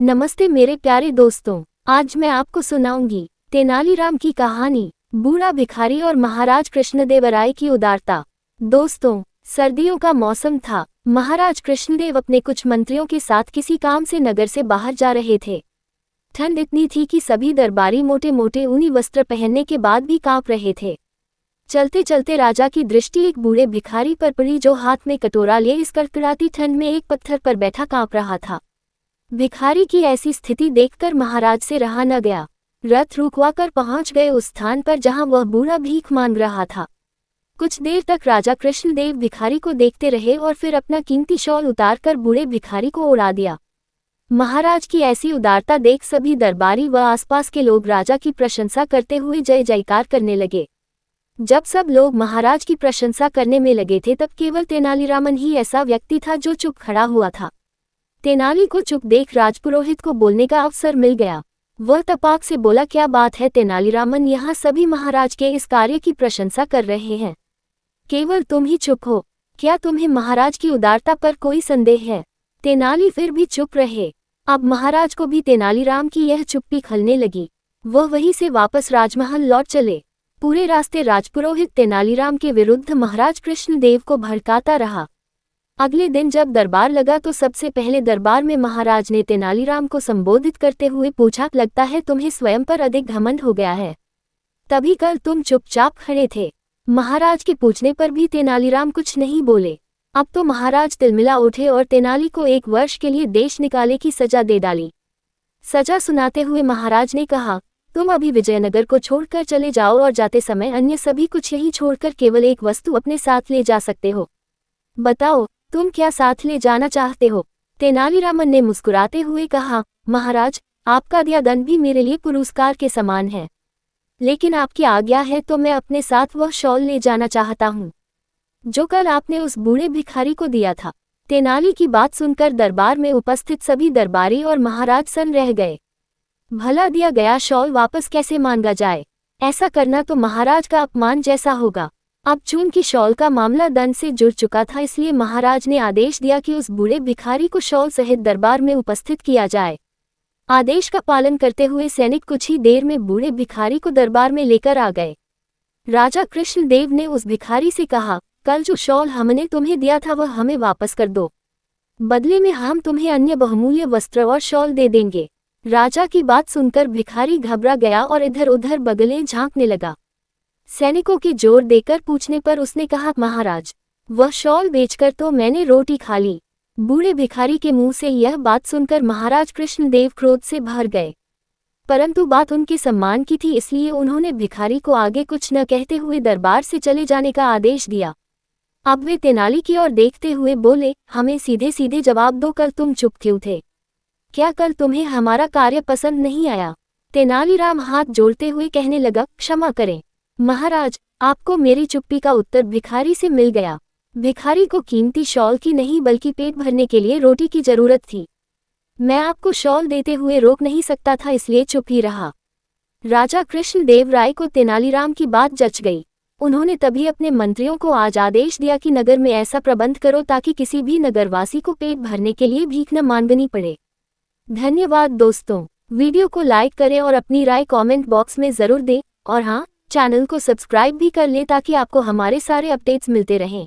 नमस्ते मेरे प्यारे दोस्तों, आज मैं आपको सुनाऊंगी तेनालीराम की कहानी, बूढ़ा भिखारी और महाराज कृष्णदेवराय की उदारता। दोस्तों, सर्दियों का मौसम था। महाराज कृष्णदेव अपने कुछ मंत्रियों के साथ किसी काम से नगर से बाहर जा रहे थे। ठंड इतनी थी कि सभी दरबारी मोटे मोटे ऊनी वस्त्र पहनने के बाद भी कांप रहे थे। चलते चलते राजा की दृष्टि एक बूढ़े भिखारी पर पड़ी जो हाथ में कटोरा लिए इस कड़कड़ाती ठंड में एक पत्थर पर बैठा कांप रहा था। भिखारी की ऐसी स्थिति देखकर महाराज से रहा न गया। रथ रुकवाकर पहुंच गए उस स्थान पर जहां वह बूढ़ा भीख मांग रहा था। कुछ देर तक राजा कृष्णदेव भिखारी को देखते रहे और फिर अपना कीमती शॉल उतारकर बूढ़े भिखारी को उड़ा दिया। महाराज की ऐसी उदारता देख सभी दरबारी व आसपास के लोग राजा की प्रशंसा करते हुए जय जयकार करने लगे। जब सब लोग महाराज की प्रशंसा करने में लगे थे तब केवल तेनालीरामन ही ऐसा व्यक्ति था जो चुप खड़ा हुआ था। तेनाली को चुप देख राजपुरोहित को बोलने का अवसर मिल गया। वह तपाक से बोला, क्या बात है तेनालीरामन, यहाँ सभी महाराज के इस कार्य की प्रशंसा कर रहे हैं, केवल तुम ही चुप हो। क्या तुम्हें महाराज की उदारता पर कोई संदेह है? तेनाली फिर भी चुप रहे। अब महाराज को भी तेनालीराम की यह चुप्पी खलने लगी। वह वहीं से वापस राजमहल लौट चले। पूरे रास्ते राजपुरोहित तेनालीराम के विरुद्ध महाराज कृष्णदेव को भड़काता रहा। अगले दिन जब दरबार लगा तो सबसे पहले दरबार में महाराज ने तेनालीराम को संबोधित करते हुए पूछा, लगता है तुम्हें स्वयं पर अधिक घमंड हो गया है, तभी कल तुम चुपचाप खड़े थे। महाराज के पूछने पर भी तेनालीराम कुछ नहीं बोले। अब तो महाराज तिलमिला उठे और तेनाली को 1 वर्ष के लिए देश निकाले की सजा दे डाली। सजा सुनाते हुए महाराज ने कहा, तुम अभी विजयनगर को छोड़कर चले जाओ और जाते समय अन्य सभी कुछ यहीं छोड़कर केवल एक वस्तु अपने साथ ले जा सकते हो। बताओ, तुम क्या साथ ले जाना चाहते हो? तेनालीरामन ने मुस्कुराते हुए कहा, महाराज, आपका दिया दंड भी मेरे लिए पुरस्कार के समान है, लेकिन आपकी आज्ञा है तो मैं अपने साथ वह शॉल ले जाना चाहता हूँ जो कल आपने उस बूढ़े भिखारी को दिया था। तेनाली की बात सुनकर दरबार में उपस्थित सभी दरबारी और महाराज सन्न रह गए। भला दिया गया शॉल वापस कैसे मांगा जाए? ऐसा करना तो महाराज का अपमान जैसा होगा। अब चूंकि शॉल का मामला दंड से जुड़ चुका था, इसलिए महाराज ने आदेश दिया कि उस बूढ़े भिखारी को शॉल सहित दरबार में उपस्थित किया जाए। आदेश का पालन करते हुए सैनिक कुछ ही देर में बूढ़े भिखारी को दरबार में लेकर आ गए। राजा कृष्णदेव ने उस भिखारी से कहा, कल जो शॉल हमने तुम्हें दिया था वह हमें वापस कर दो, बदले में हम तुम्हें अन्य बहुमूल्य वस्त्र और शॉल दे देंगे। राजा की बात सुनकर भिखारी घबरा गया और इधर उधर बगलें झांकने लगा। सैनिकों के जोर देकर पूछने पर उसने कहा, महाराज, वह शॉल बेचकर तो मैंने रोटी खा ली। बूढ़े भिखारी के मुंह से यह बात सुनकर महाराज कृष्णदेव क्रोध से भर गए, परंतु बात उनके सम्मान की थी, इसलिए उन्होंने भिखारी को आगे कुछ न कहते हुए दरबार से चले जाने का आदेश दिया। अब वे तेनाली की ओर देखते हुए बोले, हमें सीधे सीधे जवाब दो, कल तुम चुप क्यों थे? क्या कल तुम्हें हमारा कार्य पसंद नहीं आया? तेनालीराम हाथ जोड़ते हुए कहने लगा, क्षमा करें महाराज, आपको मेरी चुप्पी का उत्तर भिखारी से मिल गया। भिखारी को कीमती शॉल की नहीं बल्कि पेट भरने के लिए रोटी की जरूरत थी। मैं आपको शॉल देते हुए रोक नहीं सकता था, इसलिए चुप ही रहा। राजा कृष्णदेव राय को तेनालीराम की बात जच गई। उन्होंने तभी अपने मंत्रियों को आज आदेश दिया कि नगर में ऐसा प्रबंध करो ताकि किसी भी नगरवासी को पेट भरने के लिए भीख न मांगनी पड़े। धन्यवाद दोस्तों, वीडियो को लाइक करें और अपनी राय कमेंट बॉक्स में जरूर दें, और हाँ, चैनल को सब्सक्राइब भी कर लें ताकि आपको हमारे सारे अपडेट्स मिलते रहें।